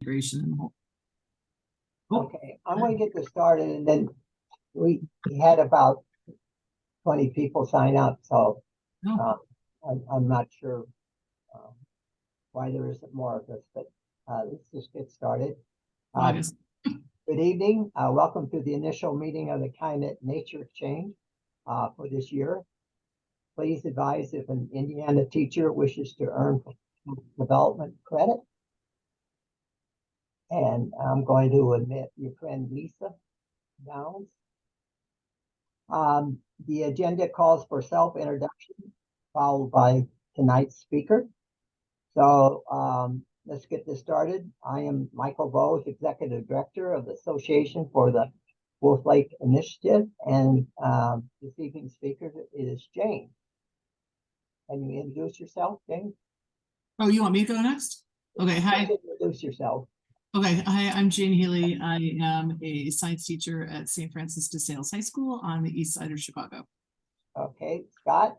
integration in the whole. Okay, I'm going to get this started, and then we had about 20 people sign up, so I'm not sure why there isn't more of this, but let's just get started. Good evening. Welcome to the initial meeting of the Calumet Nature Exchange for this year. Please advise if an Indiana teacher wishes to earn development credit. And I'm going to admit your friend Lisa Downs. The agenda calls for self-introduction, followed by tonight's speaker. So let's get this started. I am Michael Bowes, Executive Director of the Association for the Wolf Lake Initiative, and this evening's speaker is Jane. Can you introduce yourself, Jane? Oh, you want me to go next? Okay, hi. Introduce yourself. Okay, hi, I'm Jane Healy. I am a science teacher at St. Francis de Sales High School on the east side of Chicago. Okay, Scott.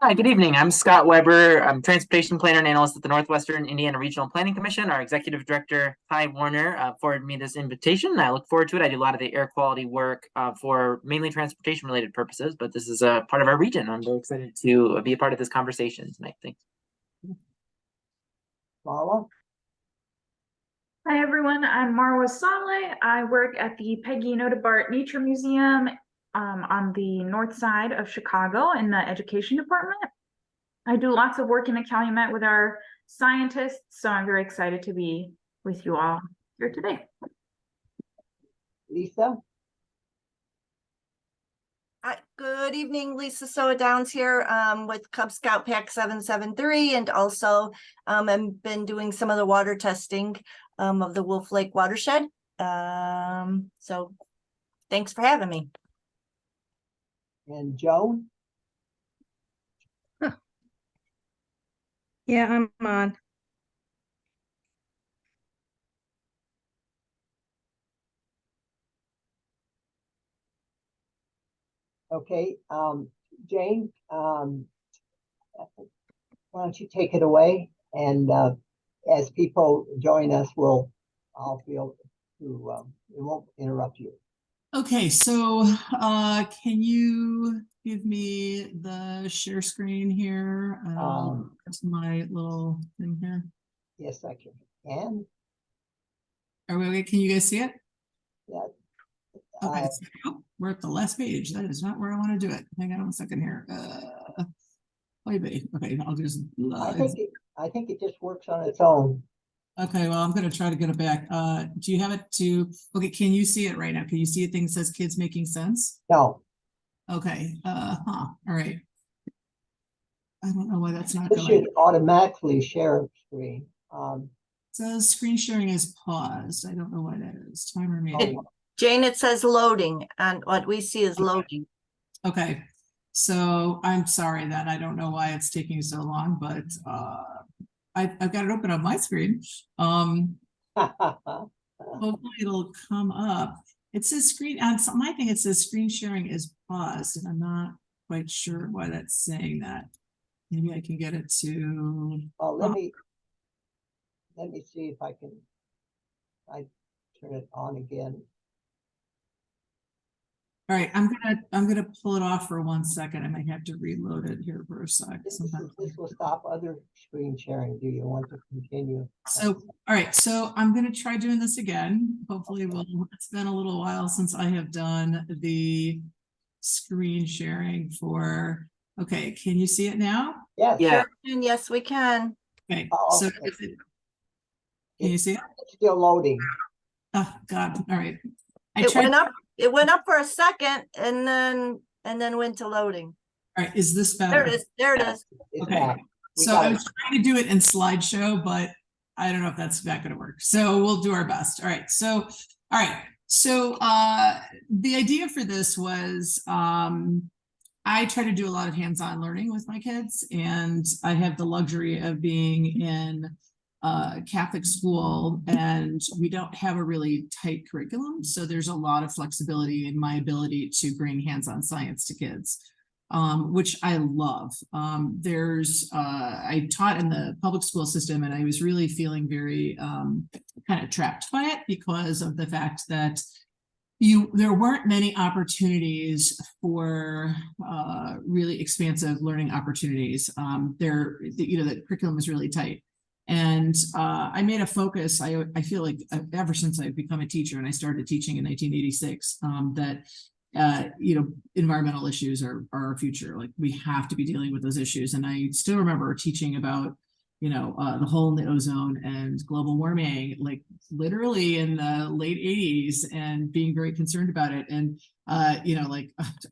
Hi, good evening. I'm Scott Weber. I'm transportation planner and analyst at the Northwestern Indiana Regional Planning Commission. Our executive director, Ty Warner, forwarded me this invitation. I look forward to it. I do a lot of the air quality work for mainly transportation related purposes, but this is a part of our region. I'm very excited to be a part of this conversation tonight. Thanks. Marla. Hi everyone, I'm Marwa Saleh. I work at the Peggy Notebart Nature Museum on the north side of Chicago in the education department. I do lots of work in the Calumet with our scientists, so I'm very excited to be with you all here today. Lisa. Good evening, Lisa Soa Downs here with Cub Scout Pack 773, and also I've been doing some of the water testing of the Wolf Lake watershed. So thanks for having me. And Joan. Yeah, I'm on. Okay, Jane, why don't you take it away? And as people join us, I'll be able to, it won't interrupt you. Okay, so can you give me the share screen here? That's my little thing here. Yes, I can. And are we okay? Can you guys see it? Yeah. Okay, we're at the last page. That is not where I want to do it. Hang on a second here. Okay, I'll just. I think it just works on its own. Okay, well, I'm going to try to get it back. Do you have it to? Okay, can you see it right now? Can you see a thing that says "Kids Making Sense"? No. Okay. All right. I don't know why that's not It going. should automatically share screen. It says screen sharing is paused. I don't know why that is. Timer maybe. Jane, it says loading, and what we see is loading. Okay, so I'm sorry that I don't know why it's taking so long, but I've got it open on my screen. Hopefully it'll come up. It says screen on my thing. It says screen sharing is paused, and I'm not quite sure why that's saying that. Maybe I can get it to. Let me see if I can. I turn it on again. All right, I'm gonna pull it off for 1 second. I might have to reload it here for a sec. This will stop other screen sharing. Do you want to continue? So, all right, so I'm gonna try doing this again. Hopefully, it's been a little while since I have done the screen sharing for. Okay, can you see it now? Yes. Yeah. Sure, yes, we can. Okay, so can you see it? It's still loading. Oh God! All right. It went up for a second, and then went to loading. All right, is this better? There it is. There it is. Okay. So I was trying to do it in slideshow, but I don't know if that's not going to work. So we'll do our best. All right. So the idea for this was I try to do a lot of hands-on learning with my kids, and I have the luxury of being in Catholic school, and we don't have a really tight curriculum, so there's a lot of flexibility in my ability to bring hands-on science to kids. which I love. I taught in the public school system, and I was really feeling very kind of trapped by it because of the fact that there weren't many opportunities for really expansive learning opportunities. The curriculum was really tight. And I made a focus. I feel like ever since I've become a teacher, and I started teaching in 1986, that environmental issues are our future. Like, we have to be dealing with those issues. And I still remember teaching about the hole in the ozone and global warming, like literally in the late 80s, and being very concerned about it. And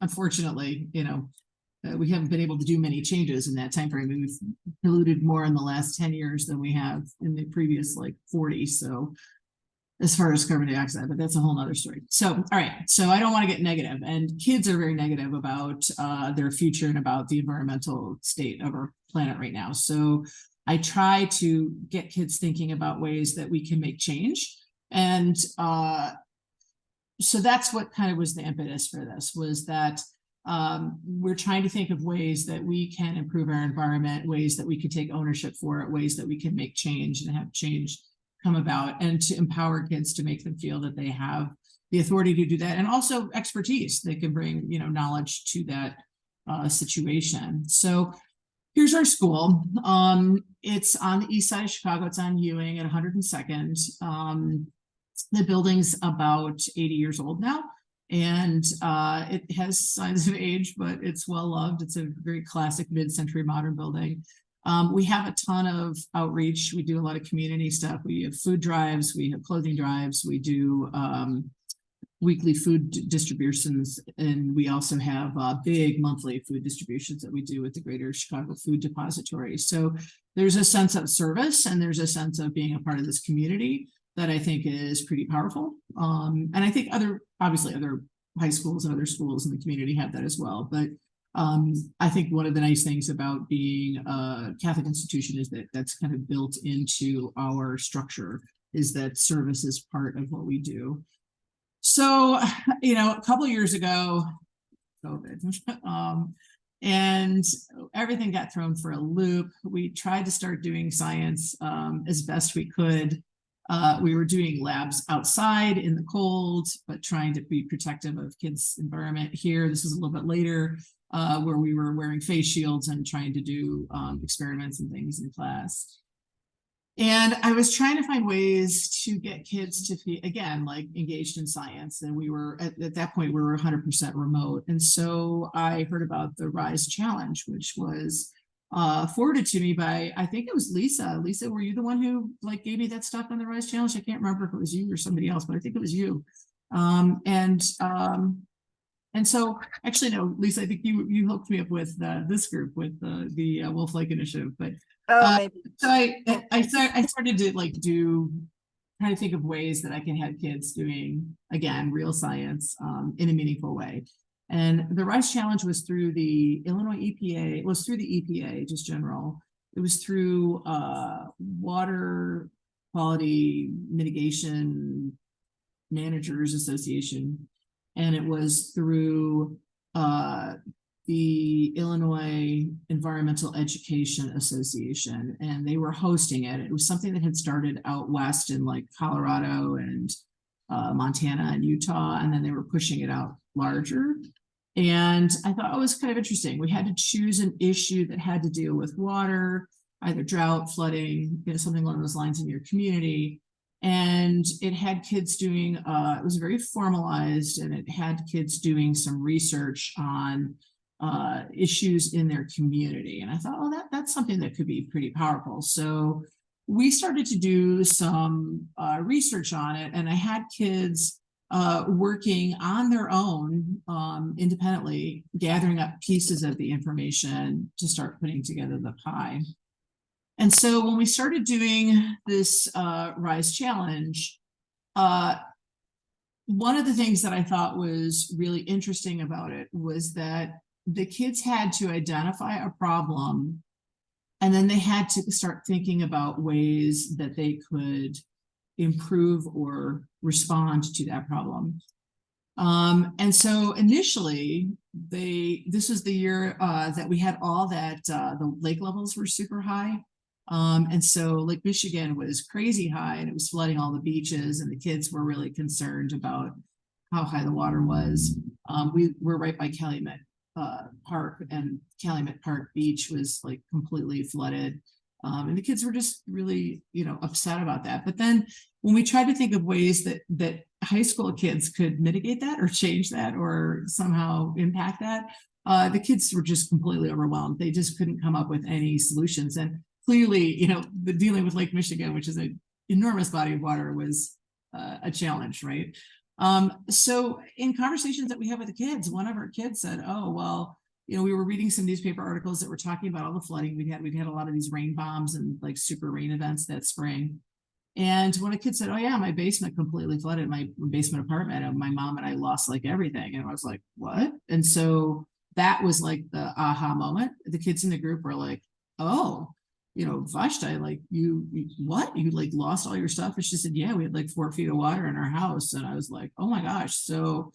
unfortunately, we haven't been able to do many changes in that time frame. We've polluted more in the last 10 years than we have in the previous 40. So as far as carbon dioxide, but that's a whole nother story. So, all right. So I don't want to get negative, and kids are very negative about their future and about the environmental state of our planet right now. So I try to get kids thinking about ways that we can make change. And so that's what kind of was the impetus for this, was that we're trying to think of ways that we can improve our environment, ways that we can take ownership for it, ways that we can make change and have change come about, and to empower kids, to make them feel that they have the authority to do that, and also expertise. They can bring, knowledge to that situation. So here's our school. It's on the east side of Chicago. It's on Ewing at 102nd. The building's about 80 years old now, and it has signs of age, but it's well loved. It's a very classic mid-century modern building. We have a ton of outreach. We do a lot of community stuff. We have food drives, we have clothing drives, we do weekly food distributions, and we also have big monthly food distributions that we do with the Greater Chicago Food Depository. So there's a sense of service, and there's a sense of being a part of this community that I think is pretty powerful. And I think other high schools and other schools in the community have that as well. But I think one of the nice things about being a Catholic institution is that that's kind of built into our structure, is that service is part of what we do. So, a couple of years ago, COVID, and everything got thrown for a loop. We tried to start doing science as best we could. We were doing labs outside in the cold, but trying to be protective of kids' environment. Here, this is a little bit later, where we were wearing face shields and trying to do experiments and things in class. And I was trying to find ways to get kids to be, again, engaged in science. And we were, at that point, we were 100% remote. And so I heard about the RISE Challenge, which was forwarded to me by, I think it was Lisa. Lisa, were you the one who gave me that stuff on the RISE Challenge? I can't remember if it was you or somebody else, but I think it was you. And so, actually, no, Lisa, I think you hooked me up with this group, with the Wolf Lake Initiative. But maybe. so I started to try to think of ways that I can have kids doing, again, real science in a meaningful way. And the RISE Challenge was through the Illinois EPA. It was through the EPA, just general. It was through Water Quality Mitigation Managers Association. And it was through the Illinois Environmental Education Association, and they were hosting it. It was something that had started out west in Colorado and Montana and Utah, and then they were pushing it out larger. And I thought it was kind of interesting. We had to choose an issue that had to deal with water, either drought, flooding, something along those lines in your community. And it had kids doing, it was very formalized, and it had kids doing some research on issues in their community. And I thought, oh, that's something that could be pretty powerful. So we started to do some research on it, and I had kids working on their own independently, gathering up pieces of the information to start putting together the pie. And so when we started doing this RISE Challenge, one of the things that I thought was really interesting about it was that the kids had to identify a problem, and then they had to start thinking about ways that they could improve or respond to that problem. And so initially this was the year that we had all that the lake levels were super high. And so Lake Michigan was crazy high and it was flooding all the beaches, and the kids were really concerned about how high the water was. We were right by Calumet Park, and Calumet Park Beach was like completely flooded. And the kids were just really, upset about that. But then when we tried to think of ways that high school kids could mitigate that or change that or somehow impact that, the kids were just completely overwhelmed. They just couldn't come up with any solutions. And clearly, the dealing with Lake Michigan, which is an enormous body of water, was a challenge, right? So in conversations that we have with the kids, one of our kids said, oh, well, we were reading some newspaper articles that were talking about all the flooding we'd had a lot of these rain bombs and like super rain events that spring. And when a kid said, oh yeah, my basement completely flooded, my basement apartment, and my mom and I lost like everything. And I was like, what? And so that was like the aha moment. The kids in the group were like, oh, Vashti, like you what? You like lost all your stuff? And she said, yeah, we had like 4 feet of water in our house. And I was like, oh my gosh. So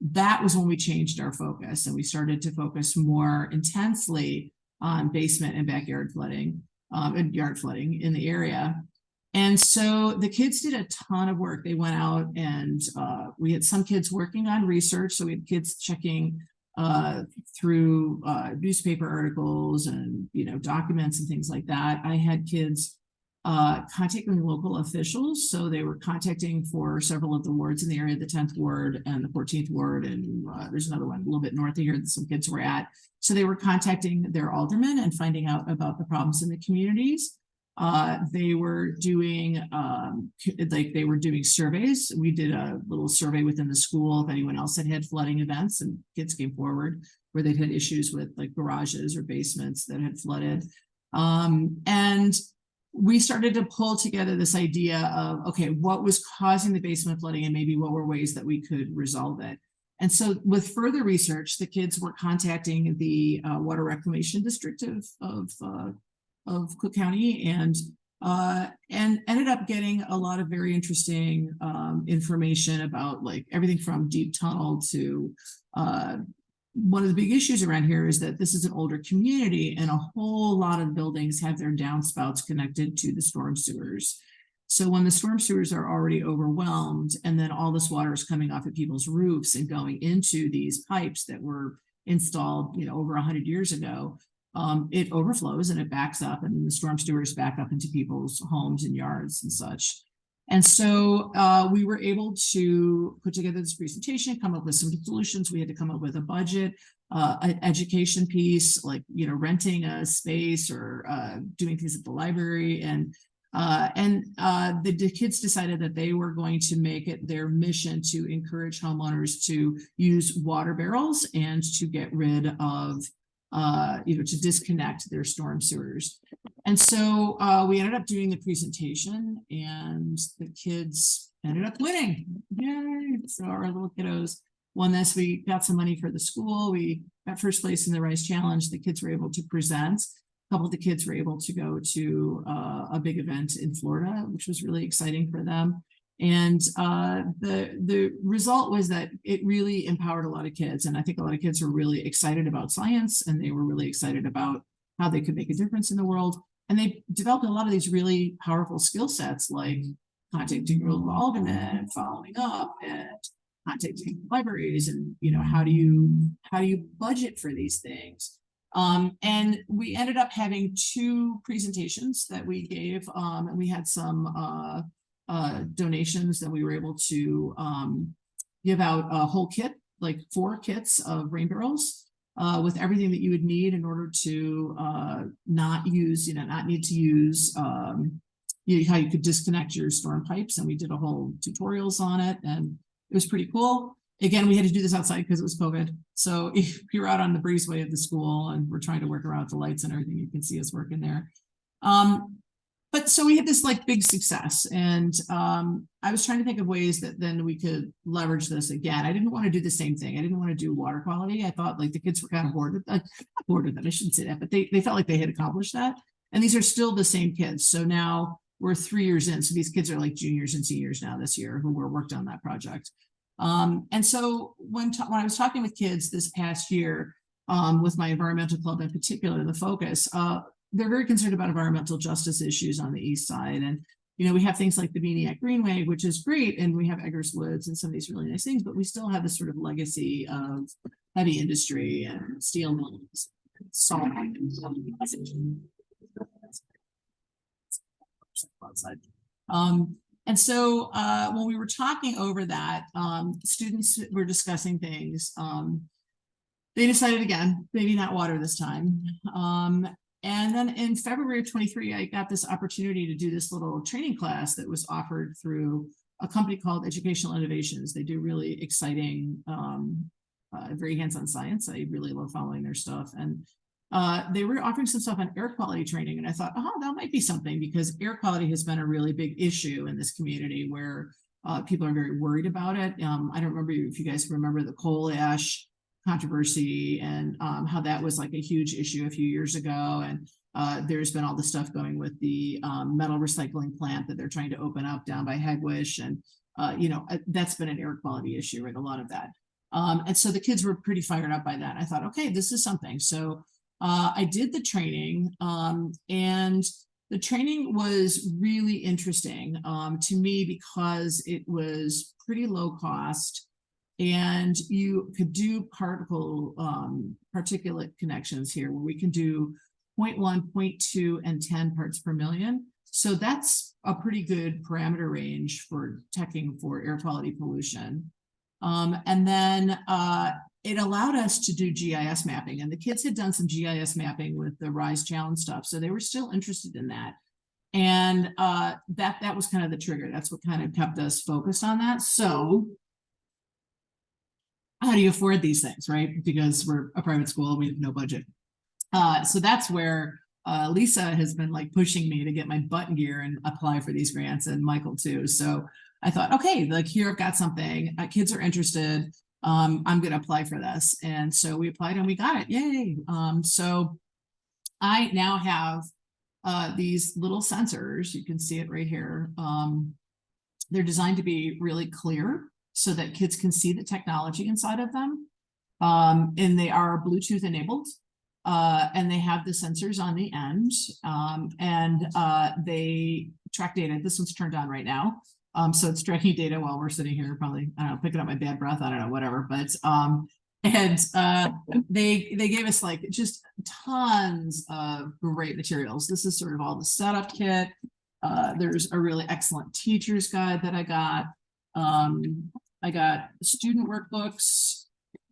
that was when we changed our focus and we started to focus more intensely on basement and backyard flooding and yard flooding in the area. And so the kids did a ton of work. They went out and we had some kids working on research. So we had kids checking through newspaper articles and, documents and things like that. I had kids contacting local officials. So they were contacting for several of the wards in the area, the 10th ward and the 14th ward. And there's another one a little bit north of here that some kids were at. So they were contacting their aldermen and finding out about the problems in the communities. They were doing surveys. We did a little survey within the school if anyone else had flooding events, and kids came forward where they'd had issues with like garages or basements that had flooded. And we started to pull together this idea of, okay, what was causing the basement flooding and maybe what were ways that we could resolve it. And so with further research, the kids were contacting the Water Reclamation District of Cook County and ended up getting a lot of very interesting information about like everything from deep tunnel to one of the big issues around here is that this is an older community and a whole lot of buildings have their downspouts connected to the storm sewers. So when the storm sewers are already overwhelmed and then all this water is coming off of people's roofs and going into these pipes that were installed, over 100 years ago, it overflows and it backs up, and the storm sewers back up into people's homes and yards and such. And so we were able to put together this presentation, come up with some solutions. We had to come up with a budget, an education piece, like, renting a space or doing things at the library. And the kids decided that they were going to make it their mission to encourage homeowners to use water barrels and to get rid of to disconnect their storm sewers. And so we ended up doing the presentation and the kids ended up winning. Yay! So our little kiddos won this. We got some money for the school. We got first place in the Rice Challenge. The kids were able to present. A couple of the kids were able to go to a big event in Florida, which was really exciting for them. And the result was that it really empowered a lot of kids. And I think a lot of kids were really excited about science, and they were really excited about how they could make a difference in the world. And they developed a lot of these really powerful skill sets, like contacting your local alderman and following up and contacting libraries and, how do you budget for these things? And we ended up having 2 presentations that we gave, and we had some donations that we were able to give out a whole kit, like 4 kits of rain barrels with everything that you would need in order to not need to use how you could disconnect your storm pipes. And we did a whole tutorials on it, and it was pretty cool. Again, we had to do this outside because it was COVID. So if you're out on the breezeway of the school and we're trying to work around the lights and everything, you can see us working there. But so we had this like big success, and I was trying to think of ways that then we could leverage this again. I didn't want to do the same thing. I didn't want to do water quality. I thought like the kids were kind of bored with that. Bored with that, I shouldn't say that, but they felt like they had accomplished that. And these are still the same kids. So now we're 3 years in. So these kids are like juniors and seniors now this year who were worked on that project. And so when I was talking with kids this past year, with my environmental club in particular, the focus, they're very concerned about environmental justice issues on the east side. And, you know, we have things like the Beaniac Greenway, which is great. And we have Eggers Woods and some of these really nice things, but we still have this sort of legacy of heavy industry and steel mills, salt. Outside. And so when we were talking over that, students were discussing things. They decided again, maybe not water this time. And then in February of 23, I got this opportunity to do this little training class that was offered through a company called Educational Innovations. They do really exciting, very hands-on science. I really love following their stuff. And they were offering some stuff on air quality training. And I thought, oh, that might be something, because air quality has been a really big issue in this community where people are very worried about it. I don't remember if you guys remember the coal ash controversy and how that was like a huge issue a few years ago. And there's been all the stuff going with the metal recycling plant that they're trying to open up down by Hegwish. And, you know, that's been an air quality issue, right? A lot of that. And so the kids were pretty fired up by that. I thought, okay, this is something. So I did the training, and the training was really interesting to me because it was pretty low cost, and you could do particulate connections here where we can do 0.1, 0.2, and 10 parts per million. So that's a pretty good parameter range for checking for air quality pollution. And then it allowed us to do GIS mapping, and the kids had done some GIS mapping with the RISE Challenge stuff. So they were still interested in that. And that was kind of the trigger. That's what kind of kept us focused on that. So how do you afford these things, right? Because we're a private school, we have no budget. So that's where Lisa has been like pushing me to get my butt in gear and apply for these grants, and Michael too. So I thought, okay, like here I've got something, kids are interested. I'm going to apply for this. And so we applied and we got it. Yay. So I now have these little sensors. You can see it right here. They're designed to be really clear so that kids can see the technology inside of them. And they are Bluetooth enabled. And they have the sensors on the end, and they track data. This one's turned on right now. So it's tracking data while we're sitting here, probably, I don't know, picking up my bad breath, I don't know, whatever. But they gave us like just tons of great materials. This is sort of all the setup kit. There's a really excellent teacher's guide that I got. I got student workbooks.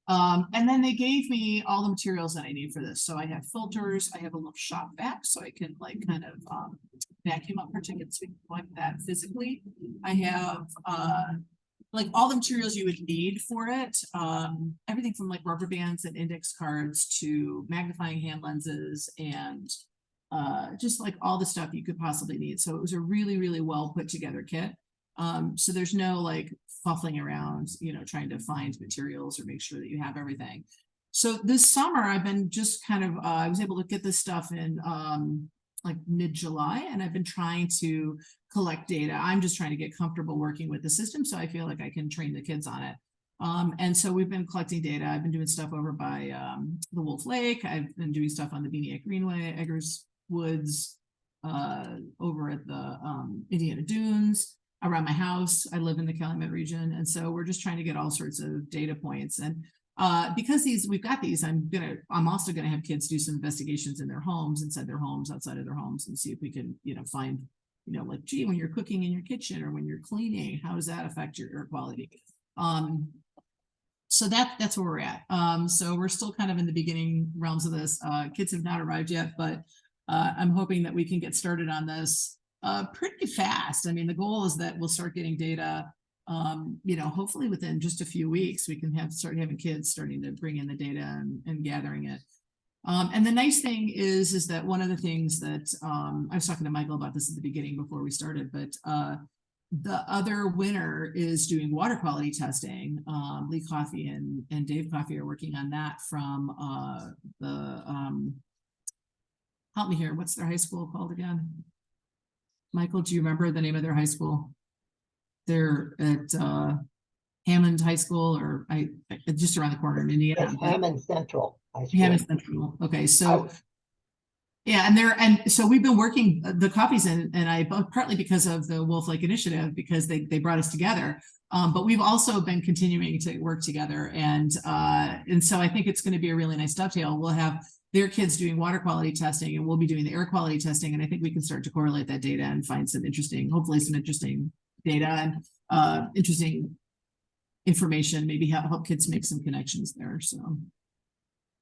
And then they gave me all the materials that I need for this. So I have filters, I have a little shop vac, so I can like kind of vacuum up particulates like that physically. I have like all the materials you would need for it. Everything from like rubber bands and index cards to magnifying hand lenses and just like all the stuff you could possibly need. So it was a really, really well put together kit. So there's no like fuffling around, you know, trying to find materials or make sure that you have everything. So this summer I've been just kind of, I was able to get this stuff in like mid-July, and I've been trying to collect data. I'm just trying to get comfortable working with the system, so I feel like I can train the kids on it. And so we've been collecting data. I've been doing stuff over by the Wolf Lake. I've been doing stuff on the Beaniac Greenway, Eggers Woods, over at the Indiana Dunes. Around my house, I live in the Calumet region, and so we're just trying to get all sorts of data points. And because we've got these, I'm also gonna have kids do some investigations in their homes, inside their homes, outside of their homes, and see if we can, you know, find, you know, like, gee, when you're cooking in your kitchen or when you're cleaning, how does that affect your air quality? So that's where we're at. So we're still kind of in the beginning realms of this. Kids have not arrived yet, but I'm hoping that we can get started on this pretty fast. I mean, the goal is that we'll start getting data, you know, hopefully within just a few weeks, we can start having kids starting to bring in the data and gathering it. And the nice thing is that one of the things that I was talking to Michael about this at the beginning before we started, but the other winner is doing water quality testing. Lee Coffey and Dave Coffey are working on that from help me here, what's their high school called again? Michael, do you remember the name of their high school? They're at Hammond High School, or just around the corner in Indiana. It's Hammond Central High School. Hammond Central. Okay, so yeah, and so we've been working the coffees and I partly because of the Wolf Lake Initiative, because they brought us together. But we've also been continuing to work together, and so I think it's going to be a really nice dovetail. We'll have their kids doing water quality testing, and we'll be doing the air quality testing, and I think we can start to correlate that data and find some interesting, hopefully some interesting data and interesting information, maybe help kids make some connections there. So.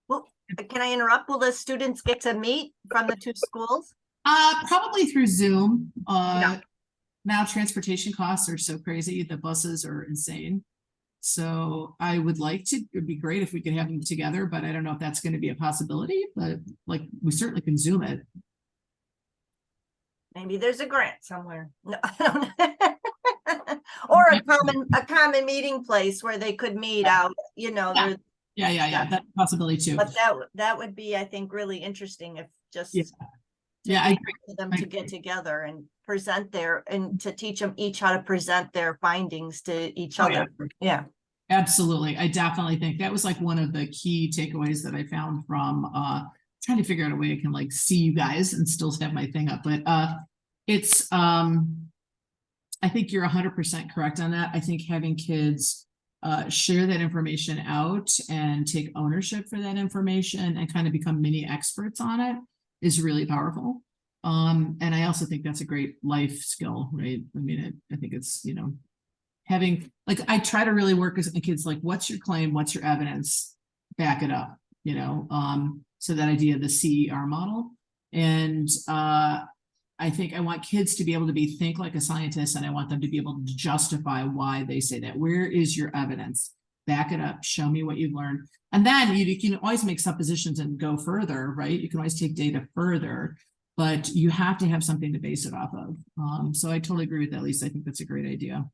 Well, can I interrupt? Will the students get to meet from the two schools? Probably through Zoom. Yeah. Now transportation costs are so crazy. The buses are insane. So I would like to, it'd be great if we could have them together, but I don't know if that's going to be a possibility, but like we certainly can Zoom it. Maybe there's a grant somewhere. No, I don't know. Or a common meeting place where they could meet out, you know. Yeah. That's a possibility too. But that would be, I think, really interesting if just I agree. for them to get together and present and to teach them each how to present their findings to each other. Yeah. Absolutely. I definitely think that was like one of the key takeaways that I found from trying to figure out a way I can like see you guys and still have my thing up. But it's I think you're 100% correct on that. I think having kids share that information out and take ownership for that information and kind of become mini experts on it is really powerful. And I also think that's a great life skill, right? I mean, I think it's, you know, having, like, I try to really work with the kids, like, what's your claim? What's your evidence? Back it up, you know? So that idea of the CER model. And I think I want kids to be able to think like a scientist, and I want them to be able to justify why they say that. Where is your evidence? Back it up, show me what you've learned. And then you can always make suppositions and go further, right? You can always take data further, but you have to have something to base it off of. So I totally agree with that, Lisa. I think that's a great idea.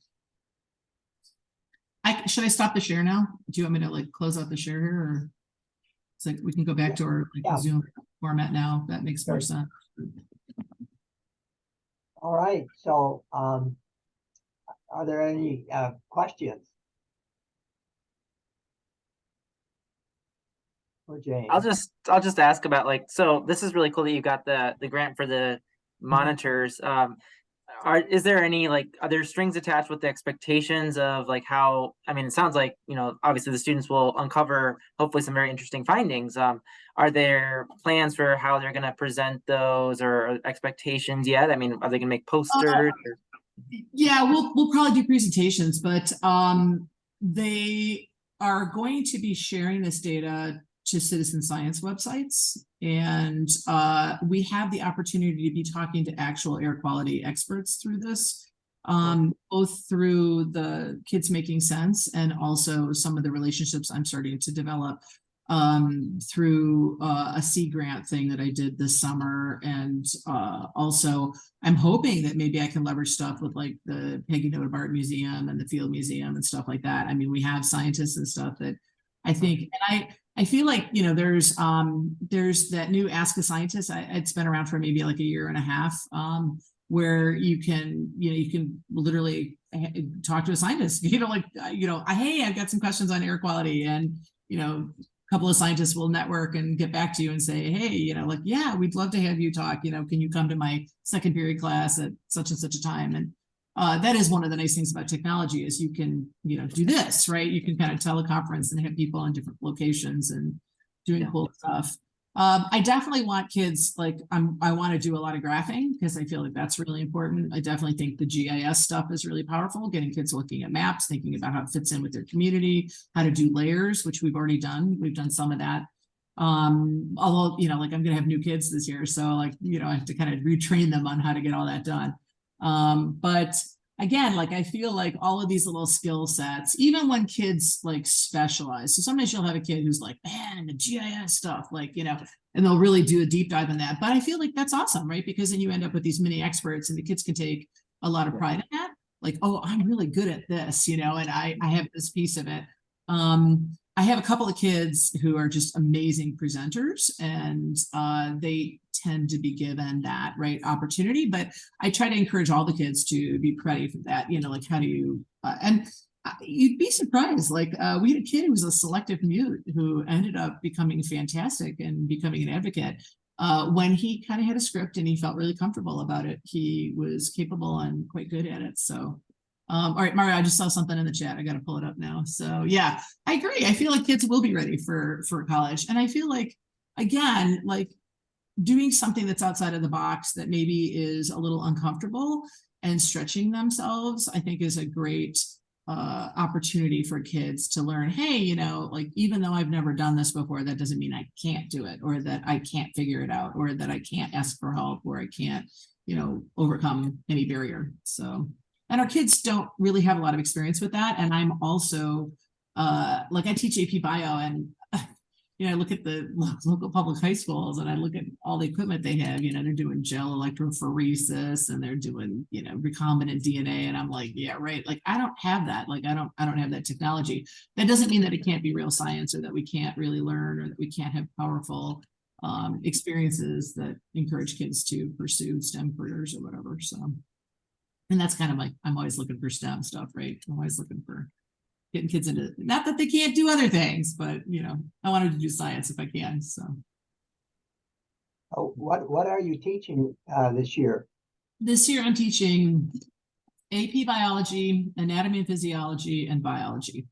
Should I stop the share now? Do you want me to like close out the share here, or it's like we can go back to our Zoom format now? That makes more sense. All right, so are there any questions for Jane? I'll just ask about, like, so this is really cool that you got the grant for the monitors. Is there any, like, are there strings attached with the expectations of like how, I mean, it sounds like, you know, obviously the students will uncover hopefully some very interesting findings. Are there plans for how they're going to present those, or expectations yet? I mean, are they going to make posters? Yeah, we'll probably do presentations, but they are going to be sharing this data to citizen science websites, and we have the opportunity to be talking to actual air quality experts through this, both through the Kids Making Sense and also some of the relationships I'm starting to develop through a Sea Grant thing that I did this summer. And also I'm hoping that maybe I can leverage stuff with like the Peggy Noda Bart Museum and the Field Museum and stuff like that. I mean, we have scientists and stuff that I think, and I feel like, you know, there's that new Ask a Scientist. It's been around for maybe like a year and a half, where you can literally talk to a scientist, hey, I've got some questions on air quality, and, you know, a couple of scientists will network and get back to you and say, hey, you know, like, yeah, we'd love to have you talk, you know, can you come to my second period class at such and such a time? And that is one of the nice things about technology, is you can, you know, do this, right? You can kind of teleconference and have people in different locations and doing cool stuff. I definitely want kids, like, I want to do a lot of graphing, because I feel like that's really important. I definitely think the GIS stuff is really powerful, getting kids looking at maps, thinking about how it fits in with their community, how to do layers, which we've already done. We've done some of that. Although, you know, like, I'm going to have new kids this year, so like, you know, I have to kind of retrain them on how to get all that done. But again, like, I feel like all of these little skill sets, even when kids like specialize, so sometimes you'll have a kid who's like, man, the GIS stuff, like, you know, and they'll really do a deep dive in that. But I feel like that's awesome, right? Because then you end up with these mini experts, and the kids can take a lot of pride in that. Like, oh, I'm really good at this, you know, and I have this piece of it. I have a couple of kids who are just amazing presenters, and they tend to be given that right opportunity. But I try to encourage all the kids to be ready for that. You know, like, how do you? And you'd be surprised. Like we had a kid who was a selective mute who ended up becoming fantastic and becoming an advocate. When he kind of had a script and he felt really comfortable about it, he was capable and quite good at it. So, all right, Mario, I just saw something in the chat. I got to pull it up now. So yeah, I agree. I feel like kids will be ready for college. And I feel like, again, like doing something that's outside of the box that maybe is a little uncomfortable and stretching themselves, I think is a great opportunity for kids to learn, hey, you know, like, even though I've never done this before, that doesn't mean I can't do it, or that I can't figure it out, or that I can't ask for help, or I can't, you know, overcome any barrier. So, and our kids don't really have a lot of experience with that. And I'm also, like I teach AP Bio, and you know, I look at the local public high schools and I look at all the equipment they have, you know, they're doing gel electrophoresis and they're doing, you know, recombinant DNA. And I'm like, yeah, right. Like, I don't have that. Like, I don't have that technology. That doesn't mean that it can't be real science, or that we can't really learn, or that we can't have powerful experiences that encourage kids to pursue STEM careers or whatever. So, and that's kind of like, I'm always looking for STEM stuff, right? I'm always looking for getting kids into, not that they can't do other things, but you know, I wanted to do science if I can. So what are you teaching this year? This year I'm teaching AP Biology, Anatomy and Physiology, and Biology.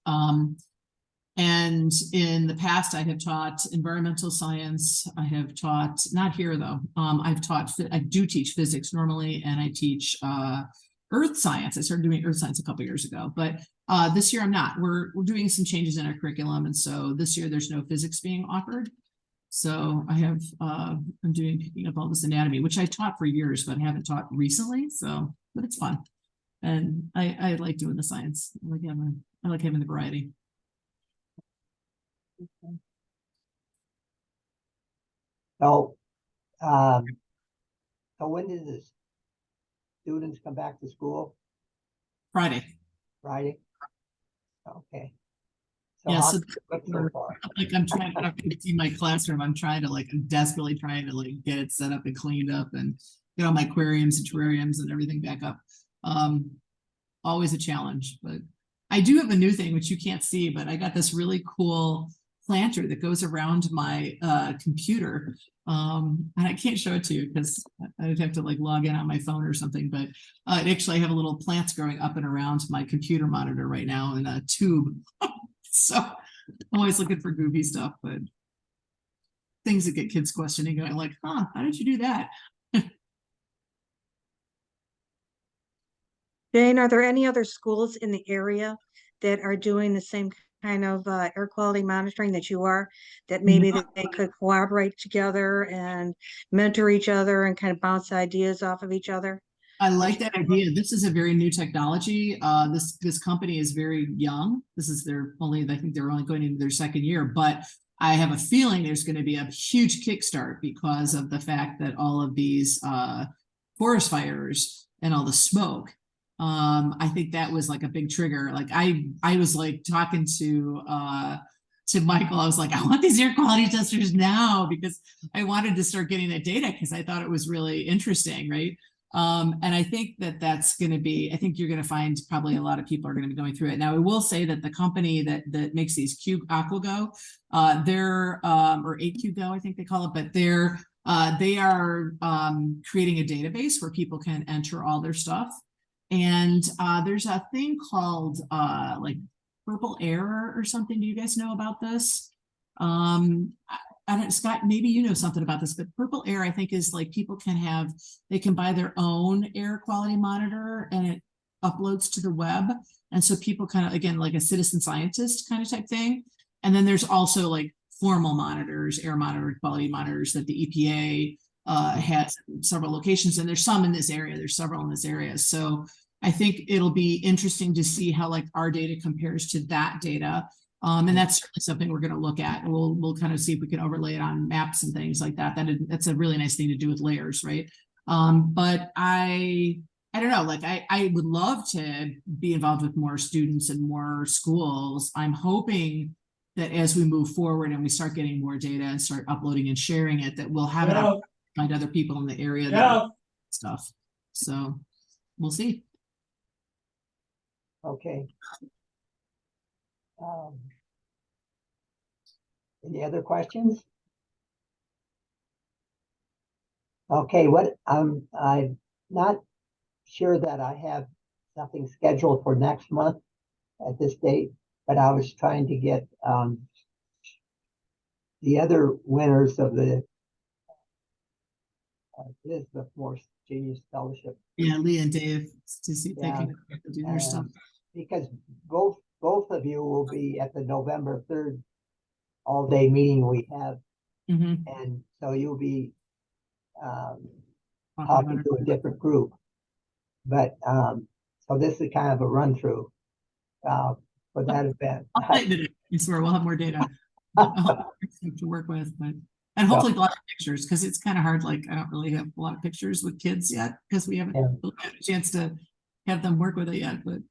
And in the past, I have taught environmental science. I have taught, not here though, I do teach physics normally, and I teach earth science. I started doing earth science a couple years ago, but this year I'm not. We're doing some changes in our curriculum, and so this year there's no physics being offered. So I have I'm picking up all this anatomy, which I taught for years, but I haven't taught recently. So, but it's fun, and I like doing the science. I like having the variety. So, so when did the students come back to school? Friday. Friday? Okay. So Yeah, so far? like I'm trying to see my classroom. I'm desperately trying to like get it set up and cleaned up and get all my aquariums and terrariums and everything back up. Always a challenge, but I do have a new thing which you can't see, but I got this really cool planter that goes around my computer. And I can't show it to you because I'd have to like log in on my phone or something, but actually I have a little plants growing up and around my computer monitor right now in a tube. So I'm always looking for goofy stuff, but things that get kids questioning, going like, huh, how did you do that? Jane, are there any other schools in the area that are doing the same kind of air quality monitoring that you are, that maybe that they could collaborate together and mentor each other and kind of bounce ideas off of each other? I like that idea. This is a very new technology. This company is very young. This is I think they're only going into their second year, but I have a feeling there's going to be a huge kickstart because of the fact that all of these forest fires and all the smoke. I think that was like a big trigger. Like I was like talking to Michael. I was like, I want these air quality testers now, because I wanted to start getting that data because I thought it was really interesting, right? And I think that's going to be, I think you're going to find probably a lot of people are going to be going through it. Now, I will say that the company that makes these Cube Aquago, they're, or AQGo, I think they call it, but they are creating a database where people can enter all their stuff. And there's a thing called like Purple Air or something. Do you guys know about this? I don't, Scott, maybe you know something about this, but Purple Air, I think, is like people they can buy their own air quality monitor and it uploads to the web. And so people kind of, again, like a citizen scientist kind of type thing. And then there's also like formal monitors, air monitor, quality monitors that the EPA has several locations, and there's some in this area. There's several in this area. So I think it'll be interesting to see how like our data compares to that data. And that's certainly something we're going to look at. We'll kind of see if we can overlay it on maps and things like that. That's a really nice thing to do with layers, right? But I don't know, like I would love to be involved with more students and more schools. I'm hoping that as we move forward and we start getting more data and start uploading and sharing it, that we'll have it up, find other people in the area that stuff. So we'll see. Okay. Any other questions? Okay, I'm not sure that I have something scheduled for next month at this date, but I was trying to get the other winners of the Elizabeth Morse Genius Fellowship. Yeah, Lee and Dave, to see if they Yeah. can do their stuff. Because both of you will be at the November 3rd all-day meeting we have, Mhm. and so you'll be Talking about talking it. to a different group. But so this is kind of a run through for that event. I'll play the data. I swear we'll have more data to work with, but and hopefully a lot of pictures, because it's kind of hard. Like I don't really have a lot of pictures with kids yet because we haven't Yeah. really had a chance to have them work with it yet. But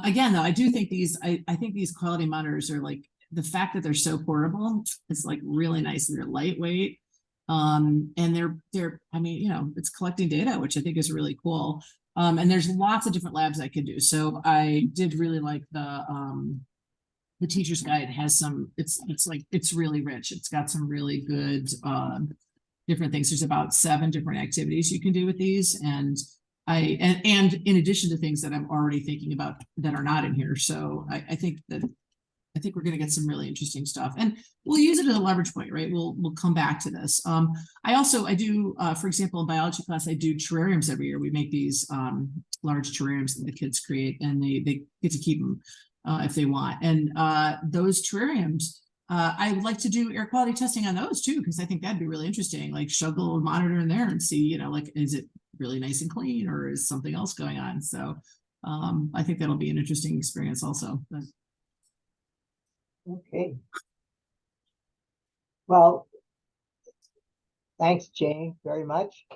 again, though, I do think I think these quality monitors are like the fact that they're so portable. It's like really nice and they're lightweight. And they're I mean, you know, it's collecting data, which I think is really cool. And there's lots of different labs I could do. So I did really like the teacher's guide has some, it's like, it's really rich. It's got some really good different things. There's about 7 different activities you can do with these. And and in addition to things that I'm already thinking about that are not in here. So I think we're going to get some really interesting stuff, and we'll use it as a leverage point, right? We'll come back to this. I do, for example, in biology class, I do terrariums every year. We make these large terrariums that the kids create, and they get to keep them if they want. And those terrariums, I would like to do air quality testing on those too, because I think that'd be really interesting. Like shove the little monitor in there and see, you know, like, is it really nice and clean, or is something else going on? So I think that'll be an interesting experience also. But, Okay. Well, thanks, Jane, very much.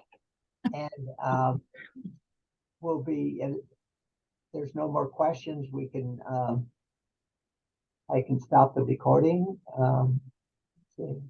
And we'll be, and there's no more questions. We can, I can stop the recording. See.